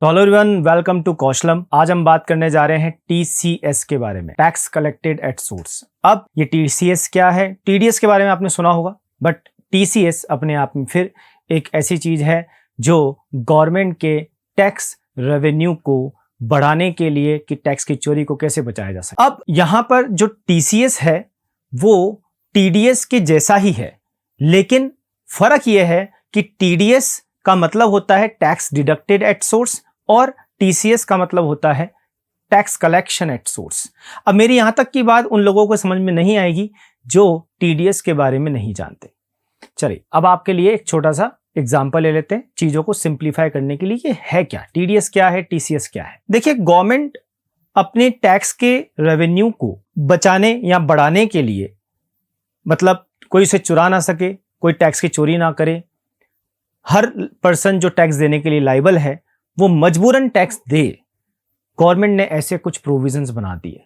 तो hello everyone, welcome to कौशलम। आज हम बात करने जा रहे हैं टीसीएस के बारे में, टैक्स कलेक्टेड एट सोर्स। अब ये टीसीएस क्या है? टीडीएस के बारे में आपने सुना होगा, बट टीसीएस अपने आप में फिर एक ऐसी चीज है जो गवर्नमेंट के टैक्स रेवेन्यू को बढ़ाने के लिए कि टैक्स की चोरी को कैसे बचाया जा सके। अब यहाँ पर जो टीसीएस है वो टीडीएस के जैसा ही है, लेकिन फर्क ये है कि टीडीएस का मतलब होता है टैक्स डिडक्टेड एट सोर्स और टीसीएस का मतलब होता है टैक्स कलेक्शन एट सोर्स। अब मेरी यहां तक की बात उन लोगों को समझ में नहीं आएगी जो टीडीएस के बारे में नहीं जानते। चलिए अब आपके लिए एक छोटा सा एग्जांपल ले लेते हैं चीजों को सिंप्लीफाई करने के लिए। ये है क्या, टीडीएस क्या है, टीसीएस क्या है? देखिए, गवर्नमेंट अपने टैक्स के रेवेन्यू को बचाने या बढ़ाने के लिए, मतलब कोई उसे चुरा ना सके, कोई टैक्स की चोरी ना करे, हर पर्सन जो टैक्स देने के लिए लायबल है वो मजबूरन टैक्स दे। गवर्नमेंट ने ऐसे कुछ प्रोविजंस बना दिए,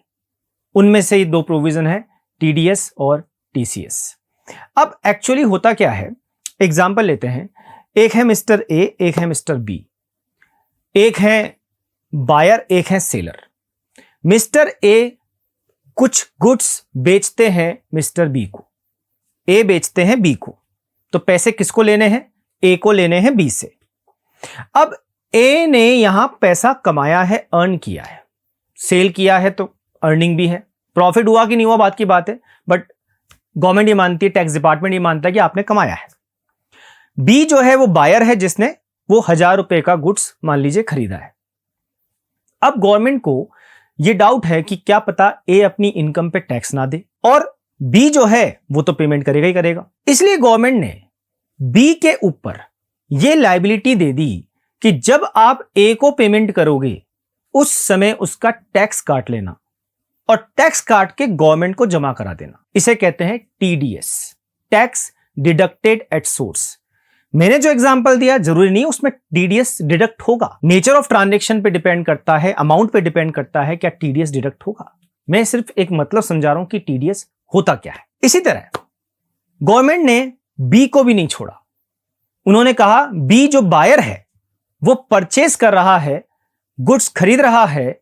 उनमें से ही दो प्रोविजन है, टीडीएस और टीसीएस। अब एक्चुअली होता क्या है, एग्जांपल लेते हैं। एक है मिस्टर ए, एक है मिस्टर बी, एक है बायर, एक है सेलर। मिस्टर ए कुछ गुड्स बेचते हैं मिस्टर बी को, ए बेचते हैं बी को, तो पैसे किसको लेने हैं? ए को लेने हैं बी से। अब ए ने यहां पैसा कमाया है, अर्न किया है, सेल किया है, तो अर्निंग भी है। प्रॉफिट हुआ कि नहीं हुआ बात की बात है, बट गवर्नमेंट ये मानती है, टैक्स डिपार्टमेंट ये मानता है कि आपने कमाया है। बी जो है वो बायर है, जिसने वो 1000 रुपए का गुड्स मान लीजिए खरीदा है। अब गवर्नमेंट को ये डाउट है कि क्या पता ए अपनी इनकम पे टैक्स ना दे और बी जो है वो तो पेमेंट करेगा ही करेगा। इसलिए गवर्नमेंट ने बी के ऊपर ये लायबिलिटी दे दी कि जब आप ए को पेमेंट करोगे उस समय उसका टैक्स काट लेना और टैक्स काट के गवर्नमेंट को जमा करा देना। इसे कहते हैं TDS, tax deducted at source. मैंने जो एग्जांपल दिया जरूरी नहीं उसमें टीडीएस डिडक्ट होगा, नेचर ऑफ ट्रांजैक्शन पे डिपेंड करता है, अमाउंट पे डिपेंड करता है क्या टीडीएस डिडक्ट होगा। मैं सिर्फ एक मतलब समझा रहा हूं कि टीडीएस होता क्या है। इसी तरह गवर्नमेंट ने बी को भी नहीं छोड़ा। उन्होंने कहा बी जो बायर है वो परचेस कर रहा है, गुड्स खरीद रहा है,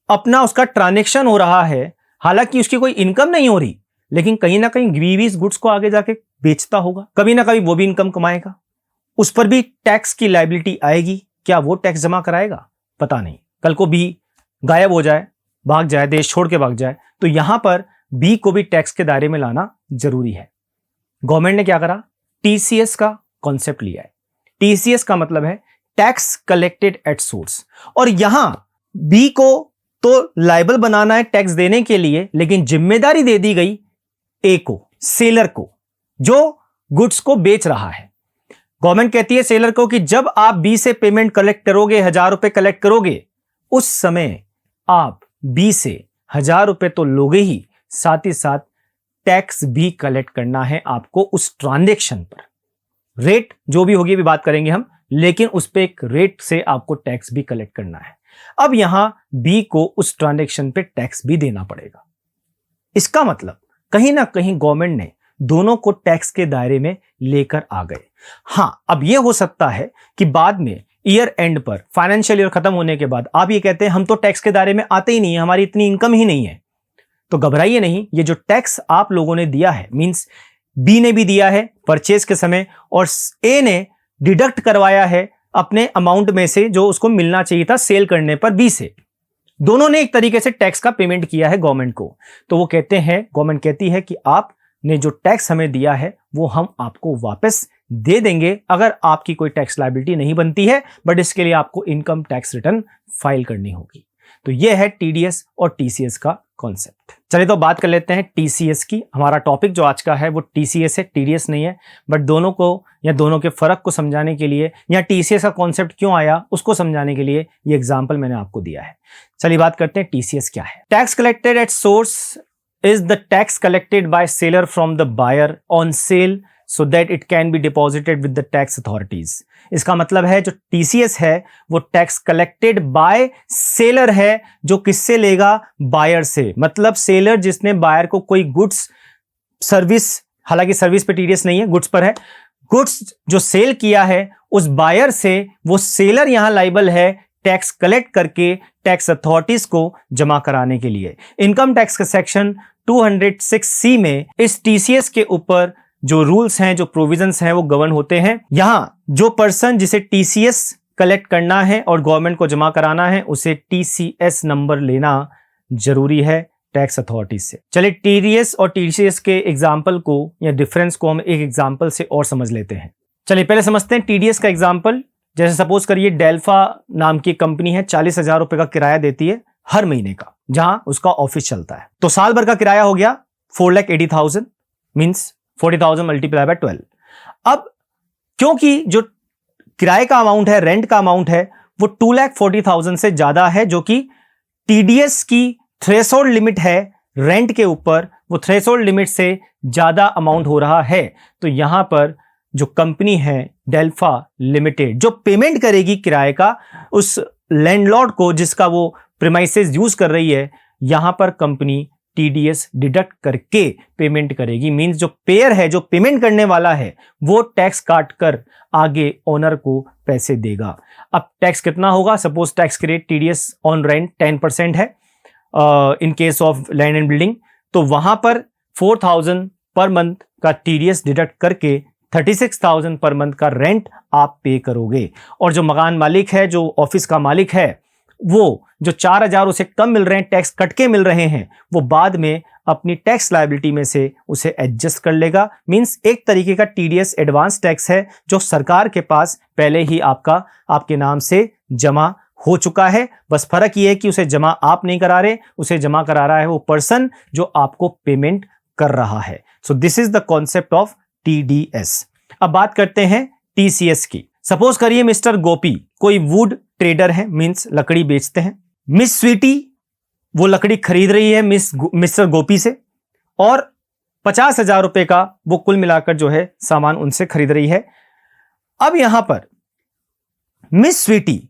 अपना उसका ट्रांजैक्शन हो रहा है, हालांकि उसकी कोई इनकम नहीं हो रही, लेकिन कहीं ना कहीं बी भी इस गुड्स को आगे जाके बेचता होगा, कभी ना कभी वो भी इनकम कमाएगा, उस पर भी टैक्स की लायबिलिटी आएगी। क्या वो टैक्स जमा कराएगा? पता नहीं, कल को बी गायब हो जाए, भाग जाए, देश छोड़ के भाग जाए, तो यहां पर बी को भी टैक्स के दायरे में लाना जरूरी है। गवर्नमेंट ने क्या करा? टीसीएस का कॉन्सेप्ट लिया है। टीसीएस का मतलब है टैक्स कलेक्टेड एट सोर्स, और यहां बी को तो लायबल बनाना है टैक्स देने के लिए, लेकिन जिम्मेदारी दे दी गई ए को, सेलर को, जो गुड्स को बेच रहा है। गवर्नमेंट कहती है सेलर को कि जब आप बी से पेमेंट कलेक्ट करोगे, 1000 रुपए कलेक्ट करोगे, उस समय आप बी से 1000 रुपए तो लोगे ही, साथ ही साथ टैक्स भी कलेक्ट करना है आपको उस ट्रांजैक्शन पर। रेट जो भी होगी अभी बात करेंगे हम, लेकिन उस पे एक रेट से आपको टैक्स भी कलेक्ट करना है। अब यहां बी को उस ट्रांजैक्शन पे टैक्स भी देना पड़ेगा। इसका मतलब कहीं ना कहीं गवर्नमेंट ने दोनों को टैक्स के दायरे में लेकर आ गए। हां, अब यह हो सकता है कि बाद में ईयर एंड पर, फाइनेंशियल ईयर खत्म होने के बाद आप ये कहते हैं हम तो टैक्स के दायरे में आते ही नहीं है, हमारी इतनी इनकम ही नहीं है। तो घबराइए नहीं, ये जो टैक्स आप लोगों ने दिया है, मींस बी ने भी दिया है परचेज के समय और ए ने डिडक्ट करवाया है अपने अमाउंट में से जो उसको मिलना चाहिए था सेल करने पर बी से, दोनों ने एक तरीके से टैक्स का पेमेंट किया है गवर्नमेंट को। तो वो कहते हैं, गवर्नमेंट कहती है कि आपने जो टैक्स हमें दिया है वो हम आपको वापस दे देंगे अगर आपकी कोई टैक्स लायबिलिटी नहीं बनती है, बट इसके लिए आपको इनकम टैक्स रिटर्न फाइल करनी होगी। तो यह है टीडीएस और टीसीएस का कॉन्सेप्ट। चलिए तो बात कर लेते हैं टीसीएस की। हमारा टॉपिक जो आज का है वो टीसीएस है, टीडीएस नहीं है, बट दोनों को या दोनों के फर्क को समझाने के लिए या टीसीएस का कॉन्सेप्ट क्यों आया उसको समझाने के लिए ये एग्जांपल मैंने आपको दिया है। चलिए बात करते हैं टीसीएस क्या है। Tax collected at source is the tax collected by seller from the buyer on sale so that it can be deposited with the tax authorities। इसका मतलब है जो टीसीएस है वो टैक्स कलेक्टेड बाय सेलर है, जो किससे लेगा? बायर से। मतलब सेलर जिसने बायर को कोई गुड्स सर्विस, हालांकि सर्विस पे टीडीएस नहीं है, गुड्स पर है, गुड्स जो सेल किया है उस बायर से वो सेलर यहां लाइबल है टैक्स कलेक्ट करके टैक्स अथॉरिटीज को जमा कराने के लिए। इनकम टैक्स का सेक्शन 206C में इस टीसीएस के ऊपर जो रूल्स हैं, जो प्रोविजंस हैं, वो गवर्न होते हैं। यहां जो पर्सन जिसे टीसीएस कलेक्ट करना है और गवर्नमेंट को जमा कराना है, उसे टीसीएस नंबर लेना जरूरी है टैक्स अथॉरिटीज से। चलिए टीडीएस और टीसीएस के एग्जाम्पल को या डिफरेंस को हम एक एग्जाम्पल से और समझ लेते हैं। चलिए पहले समझते हैं टीडीएस का एग्जाम्पल। जैसे सपोज करिए डेल्फा नाम की कंपनी है, 40,000 रुपए का किराया देती है हर महीने का, जहां उसका ऑफिस चलता है। तो साल भर का किराया हो गया 4,80,000, मीन्स 40,000 मल्टीप्लाई बाय 12। अब क्योंकि जो किराए का अमाउंट है, रेंट का अमाउंट है, वो 2,40,000 से ज्यादा है, जो कि टीडीएस की थ्रेशोल्ड लिमिट है रेंट के ऊपर, वो थ्रेशोल्ड लिमिट से ज्यादा अमाउंट हो रहा है। तो यहां पर जो कंपनी है डेल्फा लिमिटेड, जो पेमेंट करेगी किराए का उस लैंडलॉर्ड को जिसका वो प्रीमाइसेस यूज कर रही है, यहां पर कंपनी टीडीएस डिडक्ट करके पेमेंट करेगी। मींस जो पेयर है, जो पेमेंट करने वाला है, वो टैक्स काट कर आगे ओनर को पैसे देगा। अब टैक्स कितना होगा? सपोज टैक्स के रेट टीडीएस ऑन रेंट 10% है in case of land and building, तो वहां पर 4,000 पर मंथ का टीडीएस डिडक्ट करके 36,000 पर मंथ का रेंट आप पे करोगे। और जो मकान मालिक है, जो ऑफिस का मालिक है, वो जो 4,000 उसे कम मिल रहे हैं, टैक्स कट के मिल रहे हैं, वो बाद में अपनी टैक्स लायबिलिटी में से उसे एडजस्ट कर लेगा। मींस एक तरीके का टीडीएस एडवांस टैक्स है जो सरकार के पास पहले ही आपके नाम से जमा हो चुका है। बस फर्क ये है कि उसे जमा आप नहीं करा रहे, उसे जमा करा रहा है वो पर्सन जो आपको पेमेंट कर रहा है। So this is the concept of TDS. अब बात करते हैं टीसीएस की। सपोज करिए मिस्टर गोपी कोई वुड ट्रेडर है, मींस लकड़ी बेचते हैं। मिस स्वीटी वो लकड़ी खरीद रही है मिस्टर गोपी से, और 50,000 रुपए का वो कुल मिलाकर जो है सामान उनसे खरीद रही है। अब यहां पर मिस स्वीटी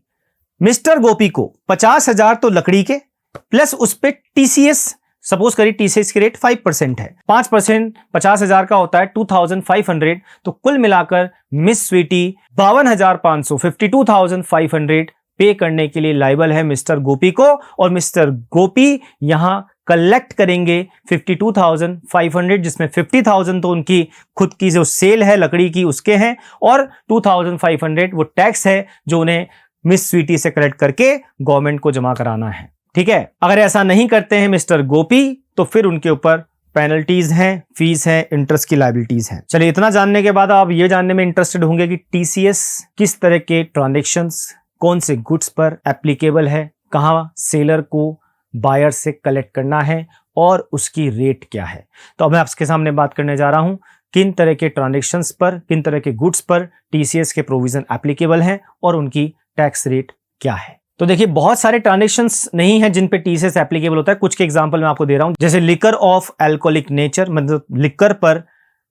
मिस्टर गोपी को 50,000 तो लकड़ी के प्लस उस पे टीसीएस, सपोज करिए टीसीएस की रेट 5% है, 5% 50,000 का होता है 2,500, तो कुल मिलाकर मिस स्वीटी 52,500 52,500 पे करने के लिए लायबल है मिस्टर गोपी को। और मिस्टर गोपी यहां कलेक्ट करेंगे 52,500, जिसमें 50,000 तो उनकी खुद की जो सेल है लकड़ी की उसके हैं, और 2,500 वो टैक्स है जो उन्हें मिस स्वीटी से कलेक्ट करके गवर्नमेंट को जमा कराना है। ठीक है, अगर ऐसा नहीं करते हैं मिस्टर गोपी तो फिर उनके ऊपर पेनल्टीज हैं, फीस है, इंटरेस्ट की लायबिलिटीज हैं। चलिए इतना जानने के बाद आप ये जानने में इंटरेस्टेड होंगे कि टीसीएस किस तरह के ट्रांजैक्शंस, कौन से गुड्स पर एप्लीकेबल है, कहां सेलर को बायर से कलेक्ट करना है और उसकी रेट क्या है। तो अब मैं आपके सामने बात करने जा रहा हूं किन तरह के ट्रांजैक्शंस पर, किन तरह के गुड्स पर टीसीएस के प्रोविजन एप्लीकेबल हैं और उनकी टैक्स रेट क्या है। तो देखिए बहुत सारे ट्रांजैक्शंस नहीं है जिन पे टीसीएस एप्लीकेबल होता है। कुछ के एग्जांपल मैं आपको दे रहा हूं, जैसे लिकर ऑफ अल्कोहलिक नेचर, मतलब लिकर पर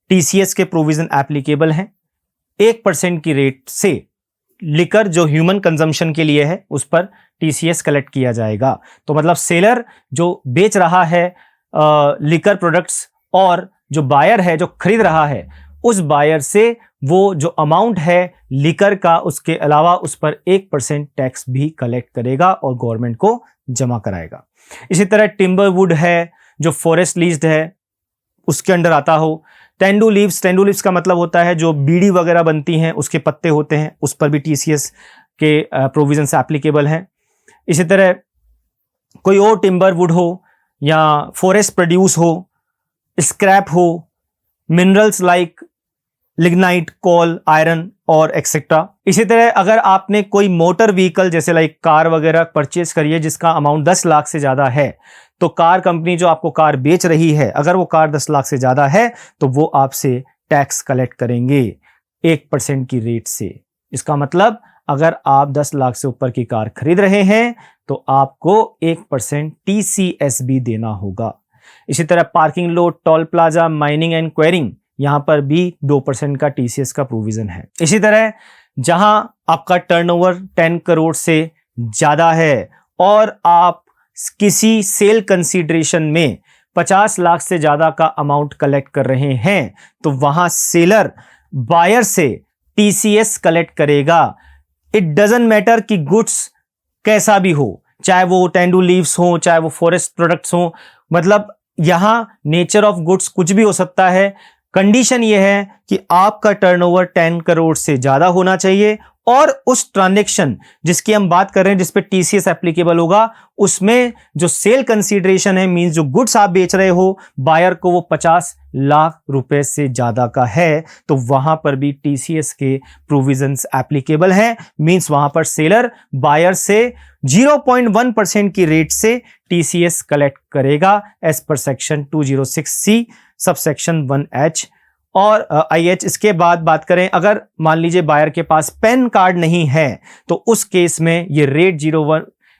टीसीएस के प्रोविजन एप्लीकेबल हैं। 1% की रेट से लिकर जो ह्यूमन कंजम्पशन के लिए है उस पर टीसीएस कलेक्ट किया जाएगा। तो मतलब सेलर जो बेच रहा है लिकर प्रोडक्ट्स और जो बायर है जो खरीद रहा है, उस बायर से वो जो अमाउंट है लिकर का, उसके अलावा उस पर 1% टैक्स भी कलेक्ट करेगा और गवर्नमेंट को जमा कराएगा। इसी तरह टिम्बर वुड है जो फॉरेस्ट लीज्ड है उसके अंडर आता हो। टेंडू लीव्स का मतलब होता है जो बीड़ी वगैरह बनती हैं उसके पत्ते होते हैं, उस पर भी टीसीएस के प्रोविजन से एप्लीकेबल है। इसी तरह कोई और टिम्बर वुड हो या फॉरेस्ट प्रोड्यूस हो, स्क्रैप हो, मिनरल्स लाइक लिग्नाइट, कोल, आयरन और एक्सेट्रा। इसी तरह अगर आपने कोई मोटर व्हीकल जैसे लाइक कार वगैरह परचेज करी है जिसका अमाउंट 10 लाख से ज्यादा है, तो कार कंपनी जो आपको कार बेच रही है, अगर वो कार 10 लाख से ज्यादा है तो वो आपसे टैक्स कलेक्ट करेंगे 1% की रेट से। इसका मतलब अगर आप 10 लाख से ऊपर की कार खरीद रहे हैं तो आपको 1% टीसीएस भी देना होगा। इसी तरह parking lot, toll plaza, mining and quarrying, यहां पर भी 2% का टीसीएस का प्रोविजन है। इसी तरह जहां आपका टर्नओवर 10 करोड़ से ज्यादा है और आप किसी सेल कंसीडरेशन में 50 लाख से ज्यादा का अमाउंट कलेक्ट कर रहे हैं, तो वहां सेलर बायर से टीसीएस कलेक्ट करेगा। इट डजंट मैटर कि गुड्स कैसा भी हो, चाहे वो टेंडू लीव्स हो, चाहे वो फॉरेस्ट प्रोडक्ट्स हो, मतलब यहां नेचर ऑफ गुड्स कुछ भी हो सकता है। कंडीशन ये है कि आपका टर्नओवर 10 करोड़ से ज्यादा होना चाहिए और उस ट्रांजैक्शन जिसकी हम बात कर रहे हैं जिस पे टीसीएस एप्लीकेबल होगा, उसमें जो सेल कंसीडरेशन है, मींस जो गुड्स आप बेच रहे हो बायर को, वो 50 लाख रुपए से ज्यादा का है, तो वहां पर भी टीसीएस के प्रोविजंस एप्लीकेबल हैं। मींस वहां पर सेलर बायर से 0.1% की रेट से टीसीएस कलेक्ट करेगा as per section 206C sub section 1H और IH। इसके बाद बात करें, अगर मान लीजिए बायर के पास पैन कार्ड नहीं है तो उस केस में ये रेट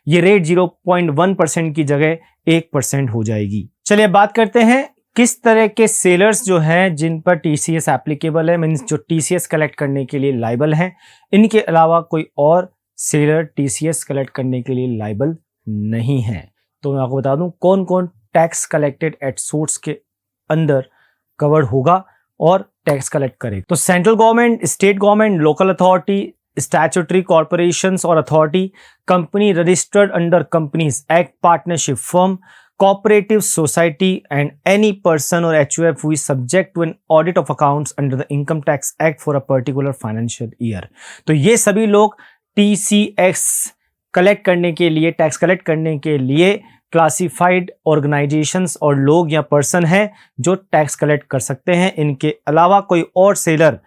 0.1% की जगह 1% हो जाएगी। चलिए बात करते हैं किस तरह के सेलर्स जो हैं जिन पर टीसीएस एप्लीकेबल है, मींस जो टीसीएस कलेक्ट करने के लिए लायबल हैं। इनके अलावा कोई और सेलर टीसीएस कलेक्ट करने के लिए लायबल नहीं है। तो मैं आपको बता दूं कौन कौन टैक्स कलेक्टेड एट सोर्स के अंदर कवर्ड होगा और टैक्स कलेक्ट करे। तो central government, state government, local authority, statutory corporations और authority, company registered under companies act, partnership firm, cooperative society and any person or HUF who is subject to an audit of accounts under the Income Tax Act for a particular financial year। तो ये सभी लोग TCS collect करने के लिए, tax collect करने के लिए क्लासिफाइड ऑर्गेनाइजेशंस और लोग या पर्सन हैं जो टैक्स कलेक्ट कर सकते हैं। इनके अलावा कोई और सेलर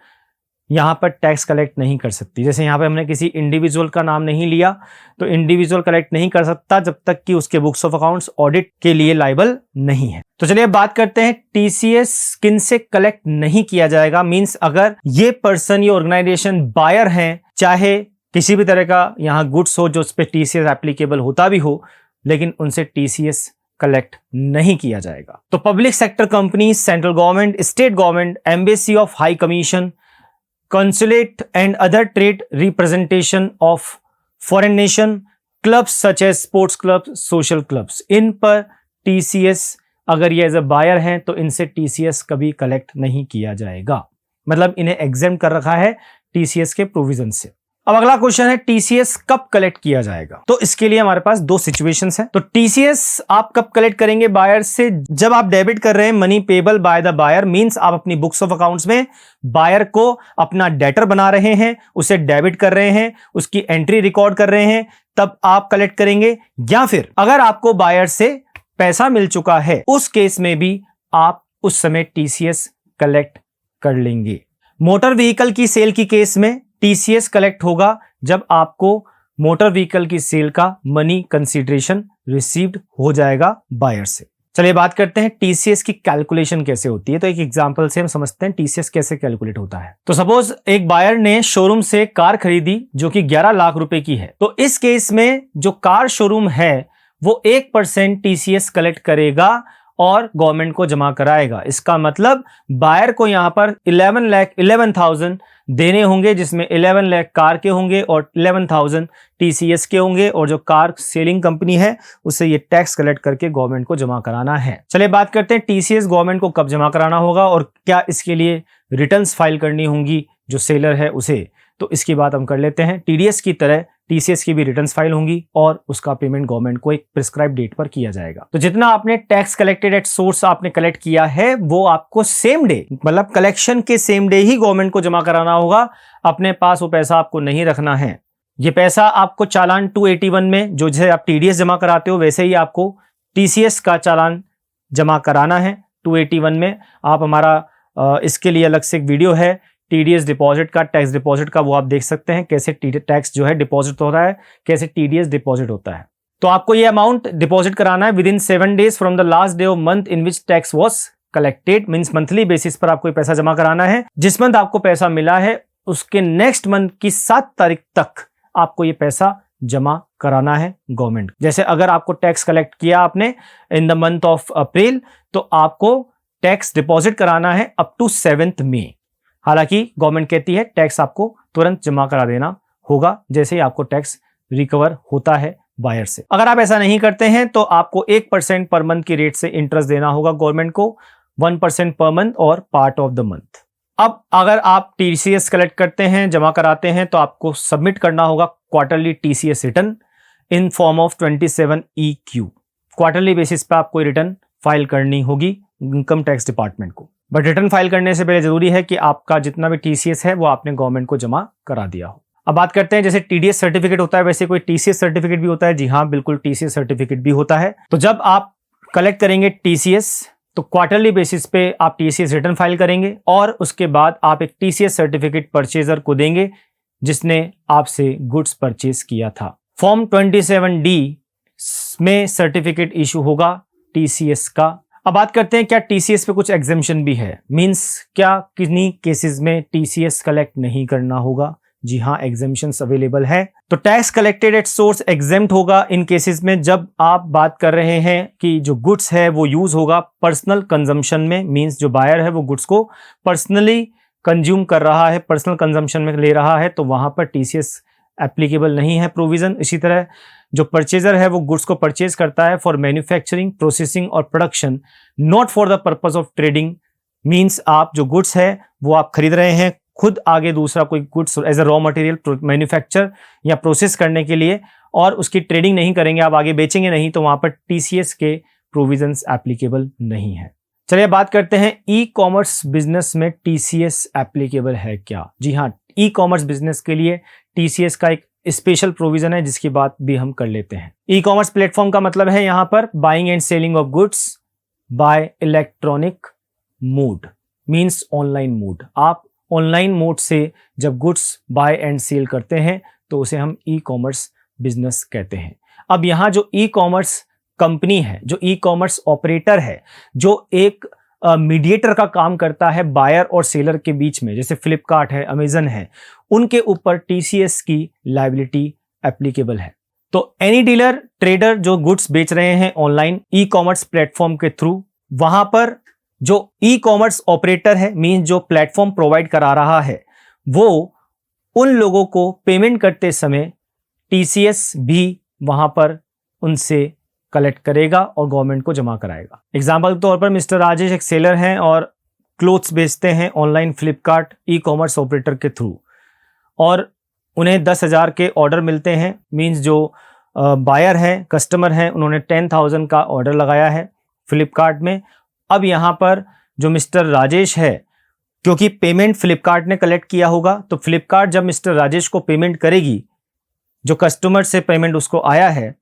यहां पर टैक्स कलेक्ट नहीं कर सकती। जैसे यहां पे हमने किसी इंडिविजुअल का नाम नहीं लिया, तो इंडिविजुअल कलेक्ट नहीं कर सकता जब तक कि उसके बुक्स ऑफ अकाउंट्स ऑडिट के लिए लायबल नहीं है। तो चलिए बात करते हैं टीसीएस किन से कलेक्ट नहीं किया जाएगा। मींस अगर ये पर्सन, ये ऑर्गेनाइजेशन बायर हैं, चाहे किसी भी तरह का यहां गुड्स हो जो उस पर टीसीएस एप्लीकेबल होता भी हो, लेकिन उनसे टीसीएस कलेक्ट नहीं किया जाएगा। तो public sector company, central government, state government, embassy of high commission, consulate and other trade representation of foreign nation, clubs such as sports clubs, social clubs, इन पर टीसीएस अगर ये एज अ बायर हैं तो इनसे टीसीएस कभी collect नहीं किया जाएगा। मतलब इन्हें एग्जेम्प्ट कर रखा है टीसीएस के प्रोविजन से। अब अगला क्वेश्चन है टीसीएस कब कलेक्ट किया जाएगा। तो इसके लिए हमारे पास दो सिचुएशंस हैं। तो टीसीएस आप कब कलेक्ट करेंगे बायर से? जब आप डेबिट कर रहे हैं money payable by the buyer, means आप अपनी बुक्स ऑफ अकाउंट्स में बायर को अपना डेटर बना रहे हैं, उसे डेबिट कर रहे हैं, उसकी एंट्री रिकॉर्ड कर रहे हैं, तब आप कलेक्ट करेंगे। या फिर अगर आपको बायर से पैसा मिल चुका है उस केस में भी आप उस समय टीसीएस कलेक्ट कर लेंगे। मोटर व्हीकल की सेल की केस में टीसीएस कलेक्ट होगा जब आपको मोटर व्हीकल की सेल का मनी कंसीडरेशन रिसीव्ड हो जाएगा बायर से। चलिए बात करते हैं टीसीएस की कैलकुलेशन कैसे होती है। तो एक एग्जांपल से हम समझते हैं टीसीएस कैसे कैलकुलेट होता है। तो सपोज एक बायर ने शोरूम से कार खरीदी जो कि 11 लाख रुपए की है। तो इस केस में जो कार शोरूम है वो 1% टीसीएस कलेक्ट करेगा और गवर्नमेंट को जमा कराएगा। इसका मतलब बायर को यहां पर 11,11,000 देने होंगे, जिसमें 11 लाख कार के होंगे और 11,000 टीसीएस के होंगे, और जो कार सेलिंग कंपनी है उससे ये टैक्स कलेक्ट करके गवर्नमेंट को जमा कराना है। चलिए बात करते हैं टीसीएस गवर्नमेंट को कब जमा कराना होगा और क्या इसके लिए रिटर्न्स फाइल करनी होंगी जो सेलर है उसे। तो इसकी बात हम कर लेते हैं। टीडीएस की तरह टीसीएस की भी रिटर्न्स फाइल होंगी और उसका पेमेंट गवर्नमेंट को एक प्रिस्क्राइब डेट पर किया जाएगा। तो जितना आपने टैक्स कलेक्टेड एट सोर्स आपने कलेक्ट किया है वो आपको सेम डे, मतलब कलेक्शन के सेम डे ही गवर्नमेंट को जमा कराना होगा। अपने पास वो पैसा आपको नहीं रखना है। ये पैसा आपको चालान 281 में, जो जैसे आप टीडीएस जमा कराते हो वैसे ही आपको टीसीएस का चालान जमा कराना है 281 में। आप हमारा इसके लिए अलग से एक वीडियो है टीडीएस डिपॉजिट का, टैक्स डिपॉजिट का, वो आप देख सकते हैं कैसे टैक्स जो है डिपॉजिट होता है, कैसे टीडीएस डिपॉजिट होता है। तो आपको ये अमाउंट डिपॉजिट कराना है with in 7 days from the last day of month in which tax was collected. Means monthly basis पर आपको पैसा जमा कराना है। जिस मंथ आपको पैसा मिला है उसके नेक्स्ट मंथ की 7 तारीख तक आपको ये पैसा जमा कराना है गवर्नमेंट। जैसे अगर आपको टैक्स कलेक्ट किया आपने in the month of April, तो आपको टैक्स डिपॉजिट कराना है अप टू 7th May। हालांकि गवर्नमेंट कहती है टैक्स आपको तुरंत जमा करा देना होगा जैसे ही आपको टैक्स रिकवर होता है बायर से। अगर आप ऐसा नहीं करते हैं तो आपको 1% पर मंथ की रेट से इंटरेस्ट देना होगा गवर्नमेंट को, 1% पर मंथ और पार्ट ऑफ द मंथ। अब अगर आप टीसीएस कलेक्ट करते हैं, जमा कराते हैं, तो आपको सबमिट करना होगा quarterly TCS return. In form of 27EQ। Quarterly basis पे आपको रिटर्न फाइल करनी होगी इनकम टैक्स डिपार्टमेंट को। बट रिटर्न फाइल करने से पहले जरूरी है कि आपका जितना भी TCS है वो आपने गवर्नमेंट को जमा करा दिया हो। अब बात करते हैं, जैसे TDS सर्टिफिकेट होता है वैसे कोई TCS सर्टिफिकेट भी होता है। जी हाँ, बिल्कुल TCS सर्टिफिकेट भी होता है। तो जब आप कलेक्ट करेंगे TCS तो क्वार्टरली बेसिस पे आप TCS रिटर्न फाइल करेंगे और उसके बाद आप एक TCS सर्टिफिकेट परचेजर को देंगे जिसने आपसे गुड्स परचेज किया था। फॉर्म 27D में सर्टिफिकेट इशू होगा TCS का। अब बात करते हैं क्या TCS पे कुछ एग्जेम्पशन भी है, मींस क्या किन्हीं केसेस में TCS कलेक्ट नहीं करना होगा। जी हाँ, एग्जेम्पशंस अवेलेबल है। तो tax collected at source exempt होगा इन केसेस में जब आप बात कर रहे हैं कि जो गुड्स है वो यूज होगा पर्सनल कंजम्पशन में, मींस जो बायर है वो गुड्स को पर्सनली कंज्यूम कर रहा है, पर्सनल कंजम्पशन में ले रहा है, तो वहां पर TCS एप्लीकेबल नहीं है प्रोविजन। इसी तरह जो परचेजर है वो गुड्स को परचेज करता है फॉर मैन्युफैक्चरिंग, प्रोसेसिंग और production, not for the purpose of trading, means आप जो गुड्स है वो आप खरीद रहे हैं खुद आगे दूसरा कोई goods as a raw material manufacture या प्रोसेस करने के लिए, और उसकी ट्रेडिंग नहीं करेंगे, आप आगे बेचेंगे नहीं, तो वहां पर TCS के प्रोविजंस एप्लीकेबल नहीं है। चलिए बात करते हैं ई कॉमर्स बिजनेस में TCS एप्लीकेबल है क्या। जी हाँ, ई कॉमर्स बिजनेस के लिए TCS का एक स्पेशल प्रोविजन है जिसकी बात भी हम कर लेते हैं। ई कॉमर्स प्लेटफॉर्म का मतलब है यहां पर buying and selling of goods by electronic mode, means online mode. आप ऑनलाइन मोड से जब गुड्स बाय एंड सेल करते हैं तो उसे हम ई कॉमर्स बिजनेस कहते हैं। अब यहां जो ई कॉमर्स कंपनी है, जो ई कॉमर्स ऑपरेटर है, जो एक मीडिएटर का काम करता है बायर और सेलर के बीच में, जैसे फ्लिपकार्ट है, अमेजन है, उनके ऊपर TCS की लायबिलिटी एप्लीकेबल है। तो एनी डीलर ट्रेडर जो गुड्स बेच रहे हैं ऑनलाइन ई कॉमर्स प्लेटफॉर्म के थ्रू, वहां पर जो ई कॉमर्स ऑपरेटर है, मींस जो प्लेटफॉर्म प्रोवाइड करा रहा है, वो उन लोगों को पेमेंट करते समय TCS भी वहां पर उनसे कलेक्ट करेगा और गवर्नमेंट को जमा कराएगा। एग्जाम्पल के तौर पर मिस्टर राजेश एक सेलर हैं और क्लोथ्स बेचते हैं online Flipkart e commerce operator के थ्रू, और उन्हें 10,000 के ऑर्डर मिलते हैं, मींस जो बायर हैं, कस्टमर हैं, उन्होंने 10,000 का ऑर्डर लगाया है फ्लिपकार्ट में। अब यहाँ पर जो मिस्टर राजेश है, क्योंकि पेमेंट फ्लिपकार्ट ने कलेक्ट किया होगा, तो फ्लिपकार्ट जब मिस्टर राजेश को पेमेंट करेगी, जो कस्टमर से पेमेंट उसको आया है,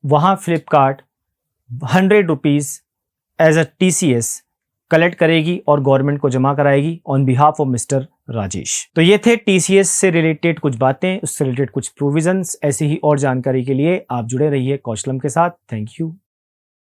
वहाँ Flipkart 100 rupees as a TCS collect करेगी और गवर्नमेंट को जमा कराएगी on behalf of mister Rajesh. तो ये थे TCS से रिलेटेड कुछ बातें, उससे रिलेटेड कुछ प्रोविजंस। ऐसी ही और जानकारी के लिए आप जुड़े रहिए कौशलम के साथ। Thank you.